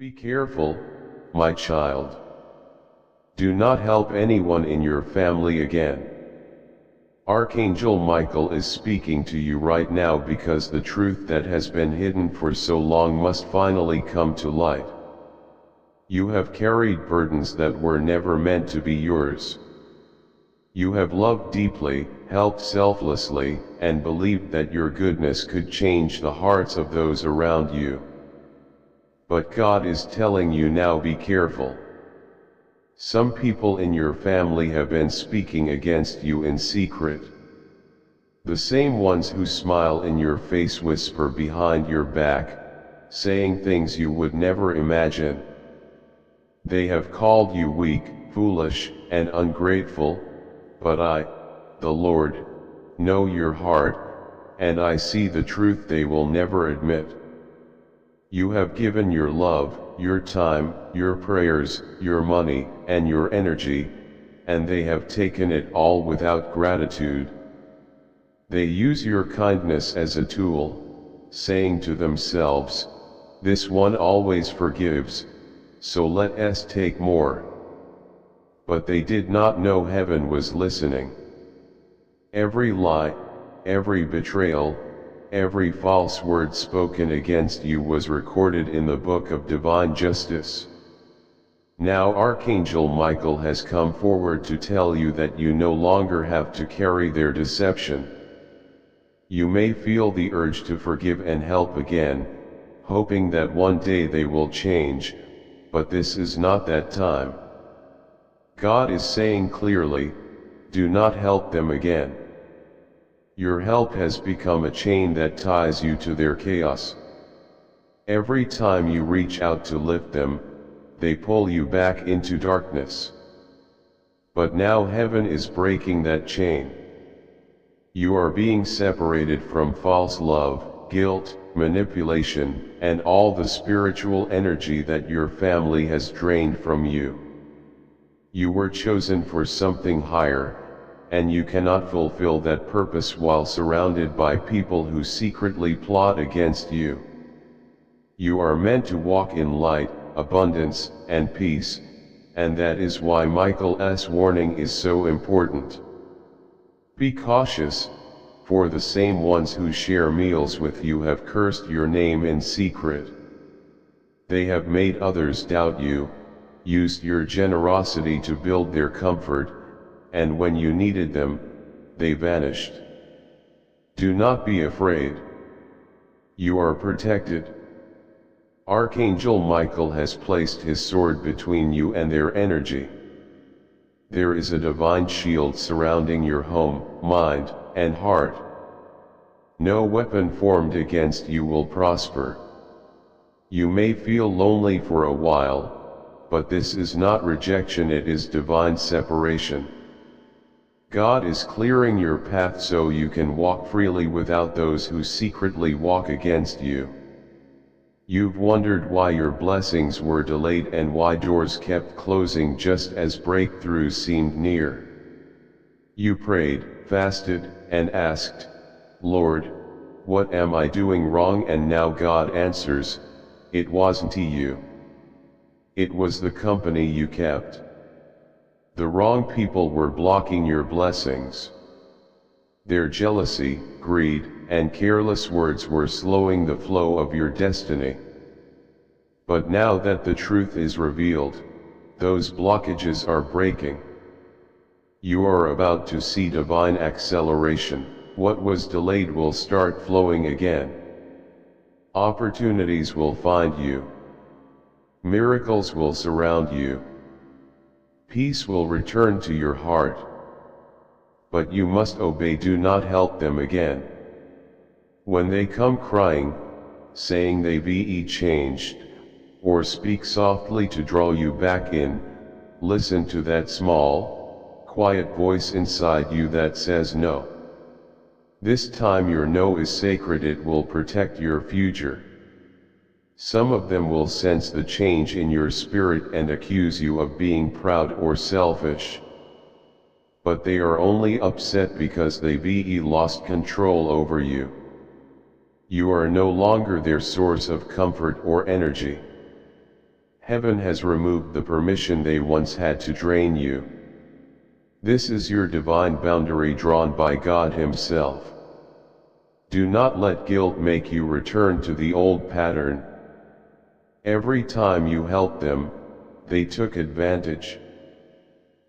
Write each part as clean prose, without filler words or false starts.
Be careful, my child. Do not help anyone in your family again. Archangel Michael is speaking to you right now because the truth that has been hidden for so long must finally come to light. You have carried burdens that were never meant to be yours. You have loved deeply, helped selflessly, and believed that your goodness could change the hearts of those around you. But God is telling you now, be careful. Some people in your family have been speaking against you in secret. The same ones who smile in your face whisper behind your back, saying things you would never imagine. They have called you weak, foolish, and ungrateful, but I, the Lord, know your heart, and I see the truth they will never admit. You have given your love, your time, your prayers, your money, and your energy, and they have taken it all without gratitude. They use your kindness as a tool, saying to themselves, "This one always forgives, so let us take more." But they did not know heaven was listening. Every lie, every betrayal, every false word spoken against you was recorded in the book of divine justice. Now Archangel Michael has come forward to tell you that you no longer have to carry their deception. You may feel the urge to forgive and help again, hoping that one day they will change, but this is not that time. God is saying clearly, do not help them again. Your help has become a chain that ties you to their chaos. Every time you reach out to lift them, they pull you back into darkness. But now heaven is breaking that chain. You are being separated from false love, guilt, manipulation, and all the spiritual energy that your family has drained from you. You were chosen for something higher, and you cannot fulfill that purpose while surrounded by people who secretly plot against you. You are meant to walk in light, abundance, and peace, and that is why Michael's warning is so important. Be cautious, for the same ones who share meals with you have cursed your name in secret. They have made others doubt you, used your generosity to build their comfort, and when you needed them, they vanished. Do not be afraid. You are protected. Archangel Michael has placed his sword between you and their energy. There is a divine shield surrounding your home, mind, and heart. No weapon formed against you will prosper. You may feel lonely for a while, but this is not rejection, it is divine separation. God is clearing your path so you can walk freely without those who secretly walk against you. You've wondered why your blessings were delayed and why doors kept closing just as breakthroughs seemed near. You prayed, fasted, and asked, "Lord, what am I doing wrong?" And now God answers, it wasn't you. It was the company you kept. The wrong people were blocking your blessings. Their jealousy, greed, and careless words were slowing the flow of your destiny. But now that the truth is revealed, those blockages are breaking. You are about to see divine acceleration. What was delayed will start flowing again. Opportunities will find you. Miracles will surround you. Peace will return to your heart. But you must obey, do not help them again. When they come crying, saying they be changed, or speak softly to draw you back in, listen to that small, quiet voice inside you that says no. This time your no is sacred, it will protect your future. Some of them will sense the change in your spirit and accuse you of being proud or selfish. But they are only upset because they be lost control over you. You are no longer their source of comfort or energy. Heaven has removed the permission they once had to drain you. This is your divine boundary drawn by God Himself. Do not let guilt make you return to the old pattern. Every time you helped them, they took advantage.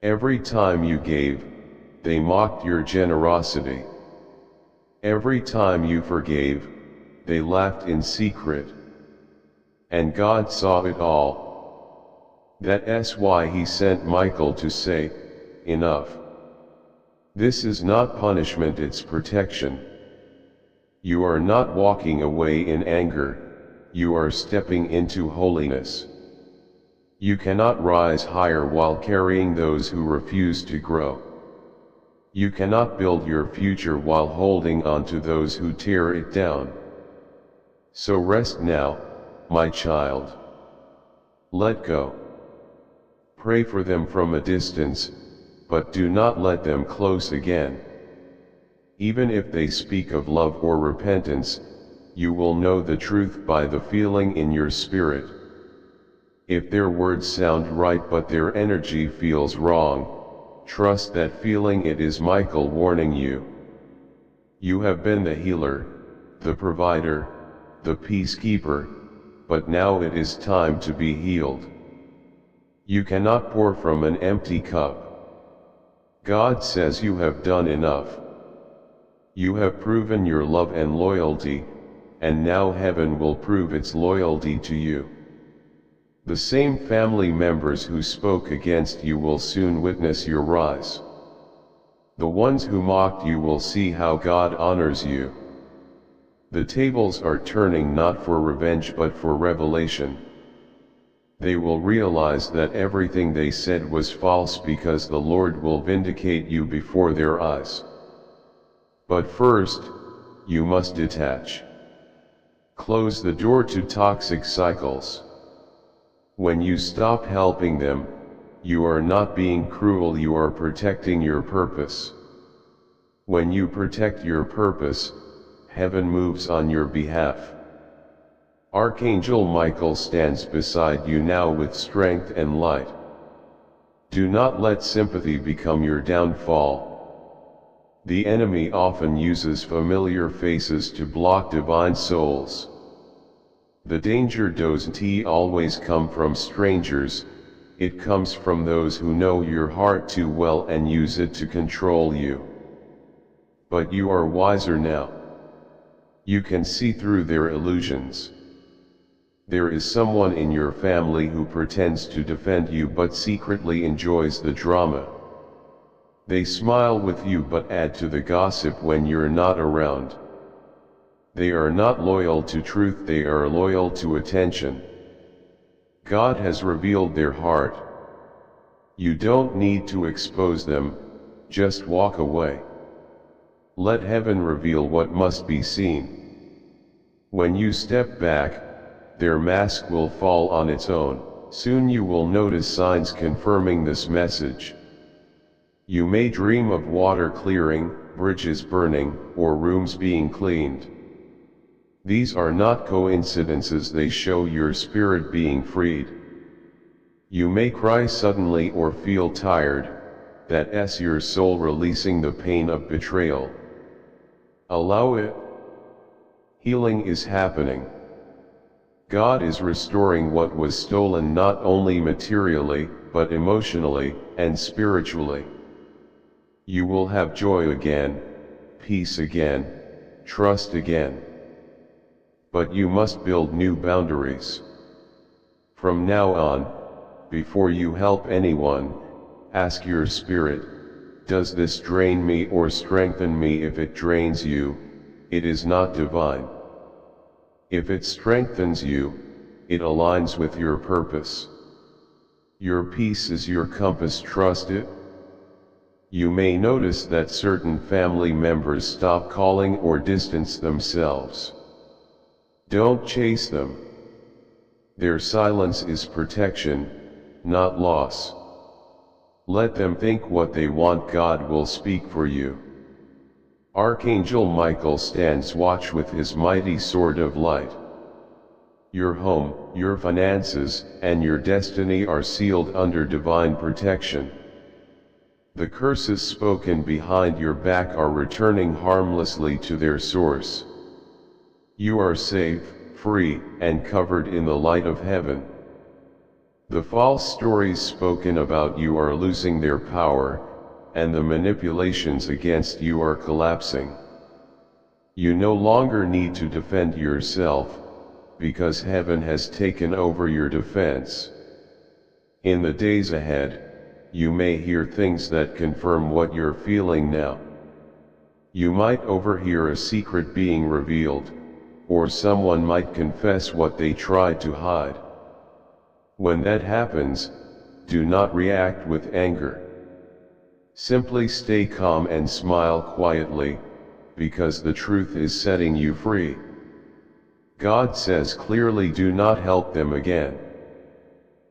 Every time you gave, they mocked your generosity. Every time you forgave, they laughed in secret. And God saw it all. That's why He sent Michael to say, "Enough." This is not punishment, it's protection. You are not walking away in anger, you are stepping into holiness. You cannot rise higher while carrying those who refuse to grow. You cannot build your future while holding on to those who tear it down. So rest now, my child. Let go. Pray for them from a distance, but do not let them close again. Even if they speak of love or repentance, you will know the truth by the feeling in your spirit. If their words sound right but their energy feels wrong, trust that feeling, it is Michael warning you. You have been the healer, the provider, the peacekeeper, but now it is time to be healed. You cannot pour from an empty cup. God says you have done enough. You have proven your love and loyalty, and now heaven will prove its loyalty to you. The same family members who spoke against you will soon witness your rise. The ones who mocked you will see how God honors you. The tables are turning not for revenge but for revelation. They will realize that everything they said was false because the Lord will vindicate you before their eyes. But first, you must detach. Close the door to toxic cycles. When you stop helping them, you are not being cruel, you are protecting your purpose. When you protect your purpose, heaven moves on your behalf. Archangel Michael stands beside you now with strength and light. Do not let sympathy become your downfall. The enemy often uses familiar faces to block divine souls. The danger doesn't always come from strangers, it comes from those who know your heart too well and use it to control you. But you are wiser now. You can see through their illusions. There is someone in your family who pretends to defend you but secretly enjoys the drama. They smile with you but add to the gossip when you're not around. They are not loyal to truth, they are loyal to attention. God has revealed their heart. You don't need to expose them, just walk away. Let heaven reveal what must be seen. When you step back, their mask will fall on its own. Soon you will notice signs confirming this message. You may dream of water clearing, bridges burning, or rooms being cleaned. These are not coincidences, they show your spirit being freed. You may cry suddenly or feel tired, that's your soul releasing the pain of betrayal. Allow it. Healing is happening. God is restoring what was stolen not only materially, but emotionally and spiritually. You will have joy again, peace again, trust again. But you must build new boundaries. From now on, before you help anyone, ask your spirit, does this drain me or strengthen me? If it drains you, it is not divine. If it strengthens you, it aligns with your purpose. Your peace is your compass, trust it. You may notice that certain family members stop calling or distance themselves. Don't chase them. Their silence is protection, not loss. Let them think what they want, God will speak for you. Archangel Michael stands watch with his mighty sword of light. Your home, your finances, and your destiny are sealed under divine protection. The curses spoken behind your back are returning harmlessly to their source. You are safe, free, and covered in the light of heaven. The false stories spoken about you are losing their power, and the manipulations against you are collapsing. You no longer need to defend yourself, because heaven has taken over your defense. In the days ahead, you may hear things that confirm what you're feeling now. You might overhear a secret being revealed, or someone might confess what they tried to hide. When that happens, do not react with anger. Simply stay calm and smile quietly, because the truth is setting you free. God says clearly, do not help them again.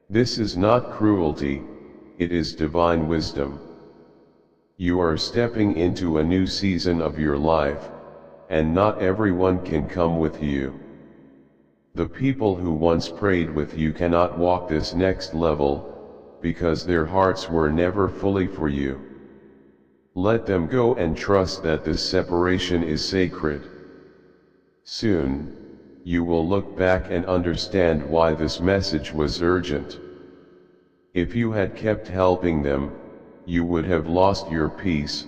This is not cruelty, it is divine wisdom. You are stepping into a new season of your life, and not everyone can come with you. The people who once prayed with you cannot walk this next level, because their hearts were never fully for you. Let them go and trust that this separation is sacred. Soon, you will look back and understand why this message was urgent. If you had kept helping them, you would have lost your peace,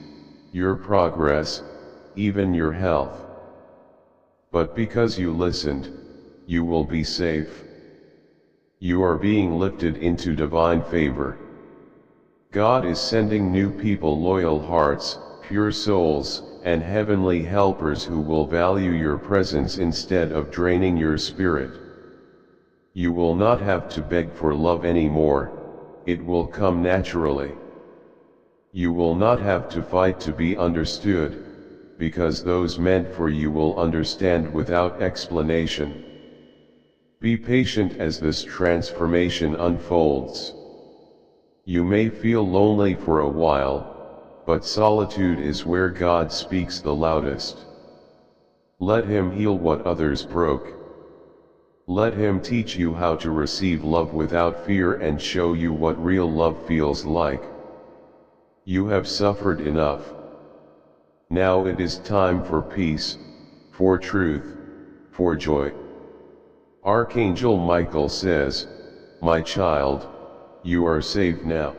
your progress, even your health. But because you listened, you will be safe. You are being lifted into divine favor. God is sending new people, loyal hearts, pure souls, and heavenly helpers who will value your presence instead of draining your spirit. You will not have to beg for love anymore, it will come naturally. You will not have to fight to be understood, because those meant for you will understand without explanation. Be patient as this transformation unfolds. You may feel lonely for a while, but solitude is where God speaks the loudest. Let Him heal what others broke. Let Him teach you how to receive love without fear and show you what real love feels like. You have suffered enough. Now it is time for peace, for truth, for joy. Archangel Michael says, "My child, you are safe now.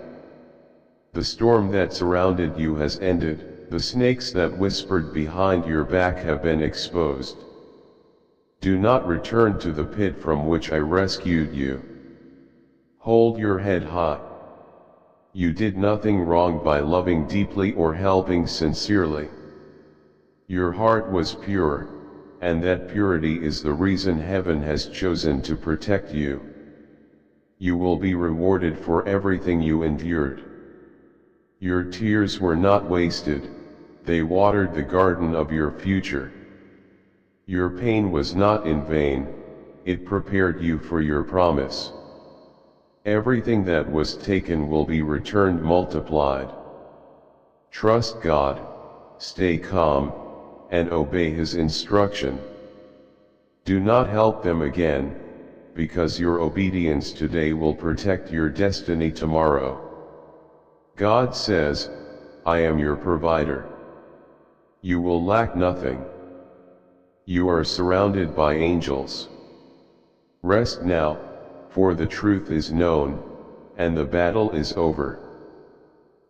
The storm that surrounded you has ended, the snakes that whispered behind your back have been exposed. Do not return to the pit from which I rescued you. Hold your head high. You did nothing wrong by loving deeply or helping sincerely. Your heart was pure, and that purity is the reason heaven has chosen to protect you. You will be rewarded for everything you endured. Your tears were not wasted, they watered the garden of your future. Your pain was not in vain, it prepared you for your promise. Everything that was taken will be returned multiplied. Trust God, stay calm, and obey His instruction. Do not help them again, because your obedience today will protect your destiny tomorrow. God says, I am your provider. You will lack nothing. You are surrounded by angels. Rest now, for the truth is known, and the battle is over.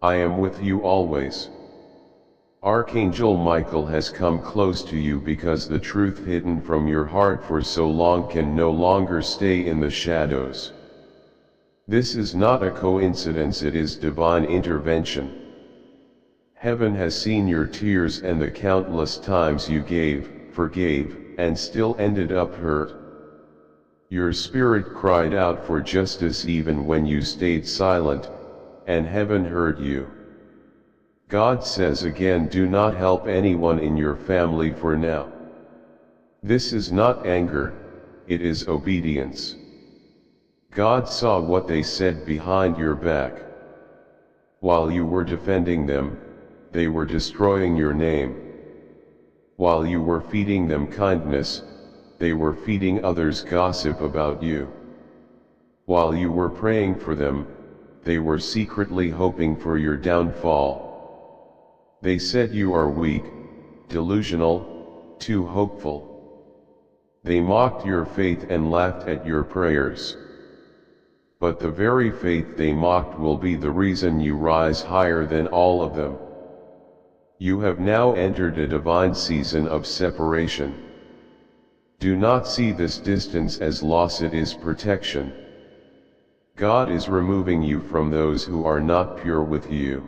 I am with you always. Archangel Michael has come close to you because the truth hidden from your heart for so long can no longer stay in the shadows. This is not a coincidence, it is divine intervention. Heaven has seen your tears and the countless times you gave, forgave, and still ended up hurt. Your spirit cried out for justice even when you stayed silent, and heaven heard you. God says again, do not help anyone in your family for now. This is not anger, it is obedience. God saw what they said behind your back. While you were defending them, they were destroying your name. While you were feeding them kindness, they were feeding others gossip about you. While you were praying for them, they were secretly hoping for your downfall. They said you are weak, delusional, too hopeful. They mocked your faith and laughed at your prayers. But the very faith they mocked will be the reason you rise higher than all of them. You have now entered a divine season of separation. Do not see this distance as loss, it is protection. God is removing you from those who are not pure with you.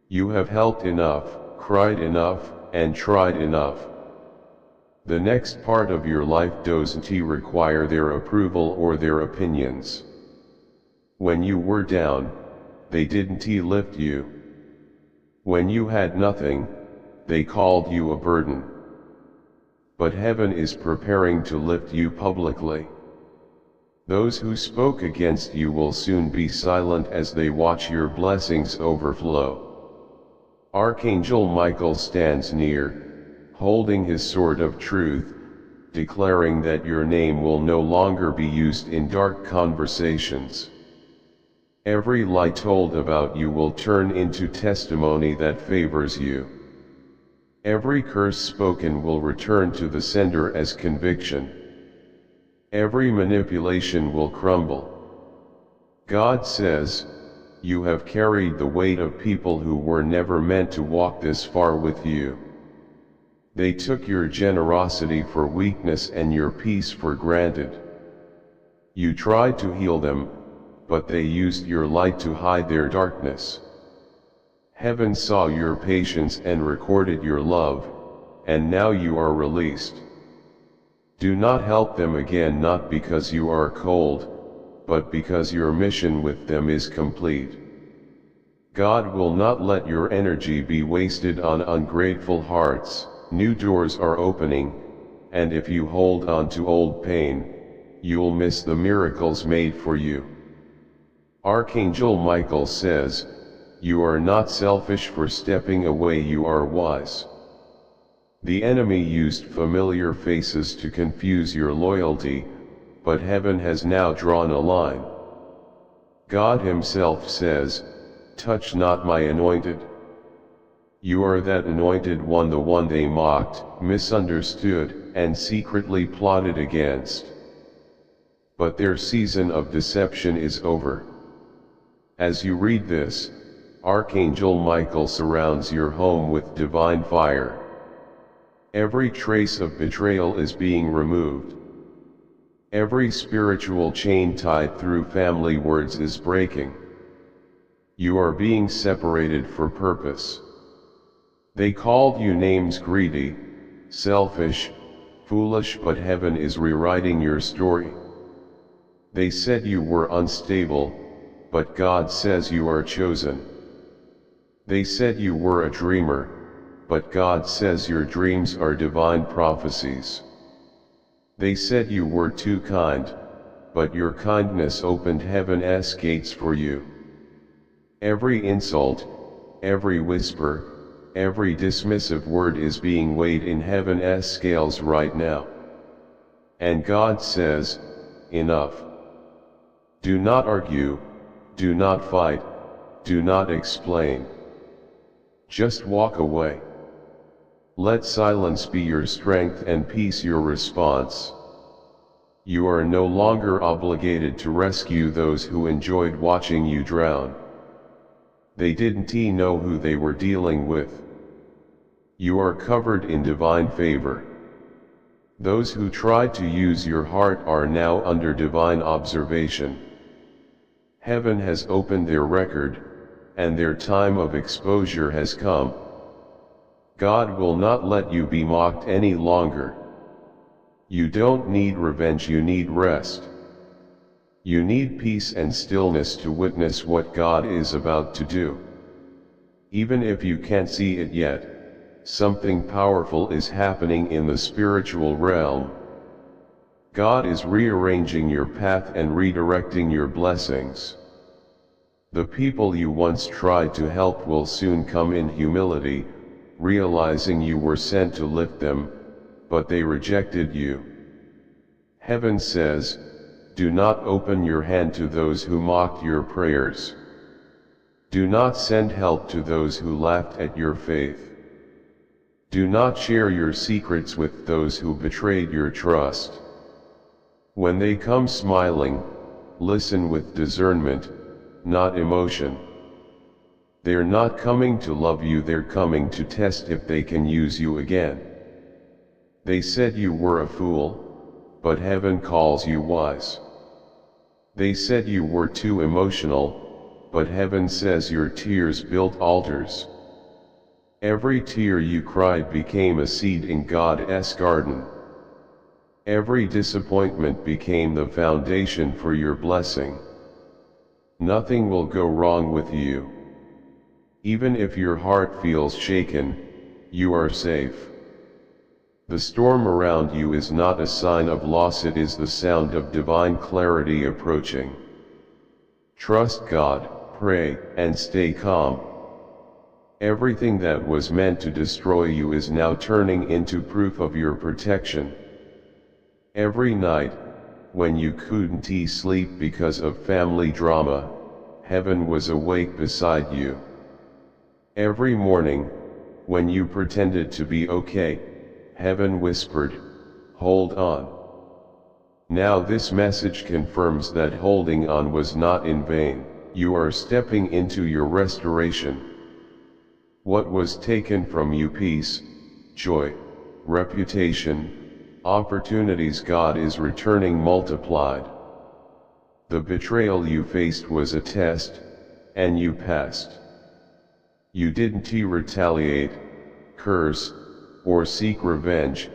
You have helped enough, cried enough, and tried enough. The next part of your life doesn't require their approval or their opinions. When you were down, they didn't lift you. When you had nothing, they called you a burden. But heaven is preparing to lift you publicly. Those who spoke against you will soon be silent as they watch your blessings overflow. Archangel Michael stands near, holding his sword of truth, declaring that your name will no longer be used in dark conversations. Every lie told about you will turn into testimony that favors you. Every curse spoken will return to the sender as conviction. Every manipulation will crumble. God says, you have carried the weight of people who were never meant to walk this far with you. They took your generosity for weakness and your peace for granted. You tried to heal them, but they used your light to hide their darkness. Heaven saw your patience and recorded your love, and now you are released. Do not help them again, not because you are cold, but because your mission with them is complete. God will not let your energy be wasted on ungrateful hearts. New doors are opening, and if you hold on to old pain, you'll miss the miracles made for you. Archangel Michael says, you are not selfish for stepping away, you are wise. The enemy used familiar faces to confuse your loyalty, but heaven has now drawn a line. God himself says, touch not my anointed. You are that anointed one, the one they mocked, misunderstood, and secretly plotted against. But their season of deception is over. As you read this, Archangel Michael surrounds your home with divine fire. Every trace of betrayal is being removed. Every spiritual chain tied through family words is breaking. You are being separated for purpose. They called you names: greedy, selfish, foolish, but heaven is rewriting your story. They said you were unstable, but God says you are chosen. They said you were a dreamer, but God says your dreams are divine prophecies. They said you were too kind, but your kindness opened heaven's gates for you. Every insult, every whisper, every dismissive word is being weighed in heaven's scales right now. And God says, enough. Do not argue, do not fight, do not explain. Just walk away. Let silence be your strength and peace your response. You are no longer obligated to rescue those who enjoyed watching you drown. They didn't know who they were dealing with. You are covered in divine favor. Those who tried to use your heart are now under divine observation. Heaven has opened their record, and their time of exposure has come. God will not let you be mocked any longer. You don't need revenge, you need rest. You need peace and stillness to witness what God is about to do. Even if you can't see it yet, something powerful is happening in the spiritual realm. God is rearranging your path and redirecting your blessings. The people you once tried to help will soon come in humility, realizing you were sent to lift them, but they rejected you. Heaven says, do not open your hand to those who mocked your prayers. Do not send help to those who laughed at your faith. Do not share your secrets with those who betrayed your trust. When they come smiling, listen with discernment, not emotion. They're not coming to love you, they're coming to test if they can use you again. They said you were a fool, but heaven calls you wise. They said you were too emotional, but heaven says your tears built altars. Every tear you cried became a seed in God's garden. Every disappointment became the foundation for your blessing. Nothing will go wrong with you. Even if your heart feels shaken, you are safe. The storm around you is not a sign of loss, it is the sound of divine clarity approaching. Trust God, pray, and stay calm. Everything that was meant to destroy you is now turning into proof of your protection. Every night, when you couldn't sleep because of family drama, heaven was awake beside you. Every morning, when you pretended to be okay, heaven whispered, hold on. Now this message confirms that holding on was not in vain. You are stepping into your restoration. What was taken from you, peace, joy, reputation, opportunities, God is returning multiplied. The betrayal you faced was a test, and you passed. You didn't retaliate, curse, or seek revenge.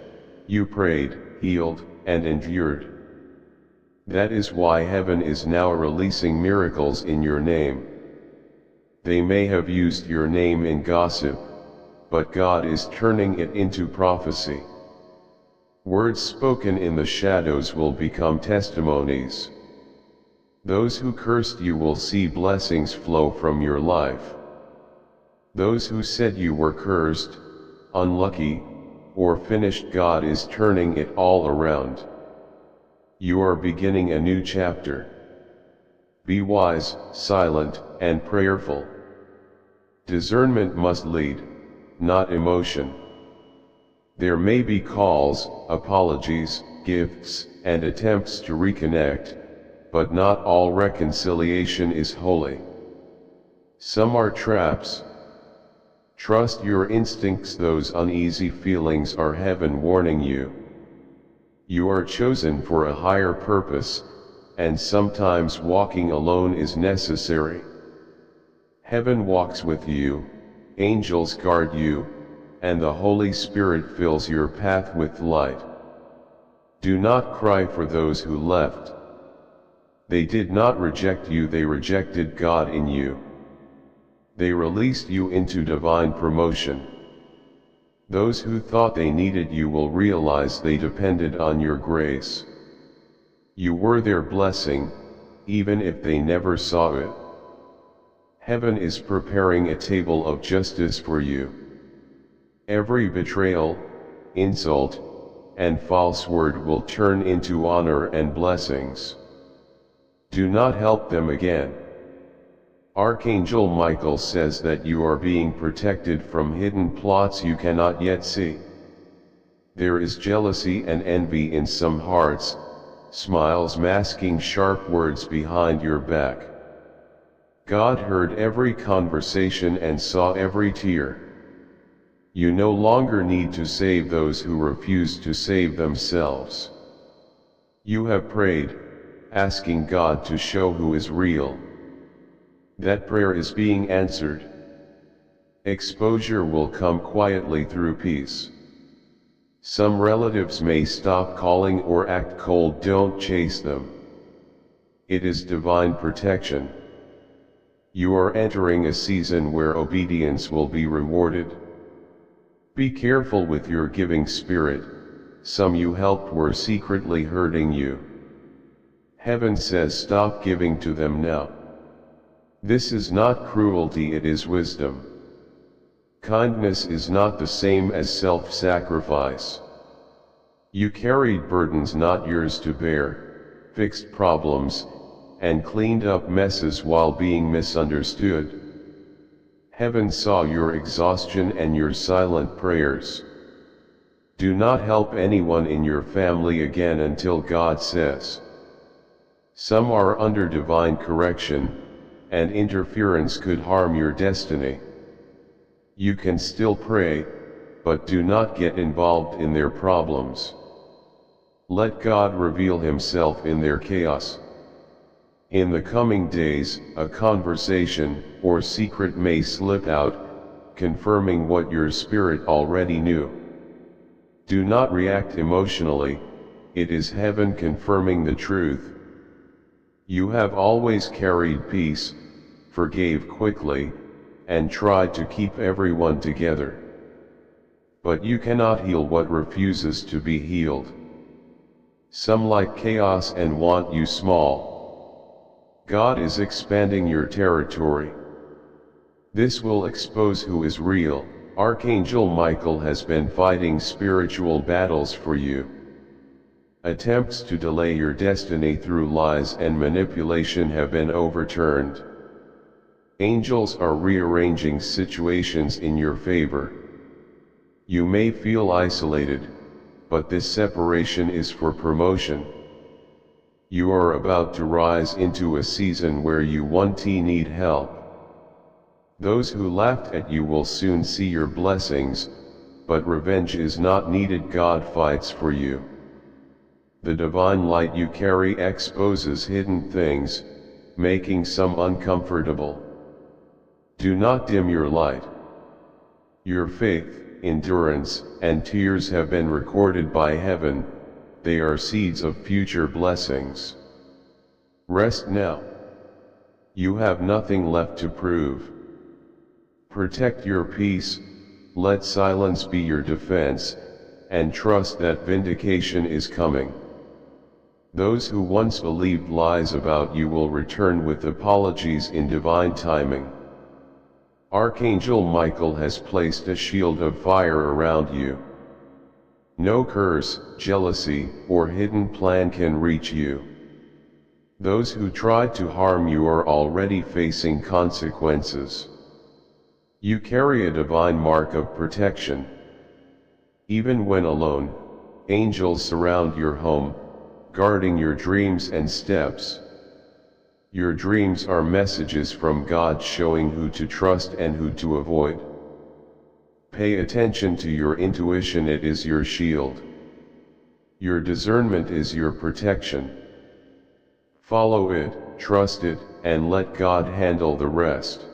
You prayed, healed, and endured. That is why heaven is now releasing miracles in your name. They may have used your name in gossip, but God is turning it into prophecy. Words spoken in the shadows will become testimonies. Those who cursed you will see blessings flow from your life. Those who said you were cursed, unlucky, or finished, God is turning it all around. You are beginning a new chapter. Be wise, silent, and prayerful. Discernment must lead, not emotion. There may be calls, apologies, gifts, and attempts to reconnect, but not all reconciliation is holy. Some are traps. Trust your instincts, those uneasy feelings are heaven warning you. You are chosen for a higher purpose, and sometimes walking alone is necessary. Heaven walks with you, angels guard you, and the Holy Spirit fills your path with light. Do not cry for those who left. They did not reject you, they rejected God in you. They released you into divine promotion. Those who thought they needed you will realize they depended on your grace. You were their blessing, even if they never saw it. Heaven is preparing a table of justice for you. Every betrayal, insult, and false word will turn into honor and blessings. Do not help them again. Archangel Michael says that you are being protected from hidden plots you cannot yet see. There is jealousy and envy in some hearts, smiles masking sharp words behind your back. God heard every conversation and saw every tear. You no longer need to save those who refuse to save themselves. You have prayed, asking God to show who is real. That prayer is being answered. Exposure will come quietly through peace. Some relatives may stop calling or act cold, don't chase them. It is divine protection. You are entering a season where obedience will be rewarded. Be careful with your giving spirit, some you helped were secretly hurting you. Heaven says stop giving to them now. This is not cruelty, it is wisdom. Kindness is not the same as self-sacrifice. You carried burdens not yours to bear, fixed problems, and cleaned up messes while being misunderstood. Heaven saw your exhaustion and your silent prayers. Do not help anyone in your family again until God says. Some are under divine correction, and interference could harm your destiny. You can still pray, but do not get involved in their problems. Let God reveal Himself in their chaos. In the coming days, a conversation or secret may slip out, confirming what your spirit already knew. Do not react emotionally, it is heaven confirming the truth. You have always carried peace, forgave quickly, and tried to keep everyone together. But you cannot heal what refuses to be healed. Some like chaos and want you small. God is expanding your territory. This will expose who is real. Archangel Michael has been fighting spiritual battles for you. Attempts to delay your destiny through lies and manipulation have been overturned. Angels are rearranging situations in your favor. You may feel isolated, but this separation is for promotion. You are about to rise into a season where you won't need help. Those who laughed at you will soon see your blessings, but revenge is not needed. God fights for you. The divine light you carry exposes hidden things, making some uncomfortable. Do not dim your light. Your faith, endurance, and tears have been recorded by heaven. They are seeds of future blessings. Rest now. You have nothing left to prove. Protect your peace, let silence be your defense, and trust that vindication is coming. Those who once believed lies about you will return with apologies in divine timing. Archangel Michael has placed a shield of fire around you. No curse, jealousy, or hidden plan can reach you. Those who tried to harm you are already facing consequences. You carry a divine mark of protection. Even when alone, angels surround your home, guarding your dreams and steps. Your dreams are messages from God showing who to trust and who to avoid. Pay attention to your intuition, it is your shield. Your discernment is your protection. Follow it, trust it, and let God handle the rest.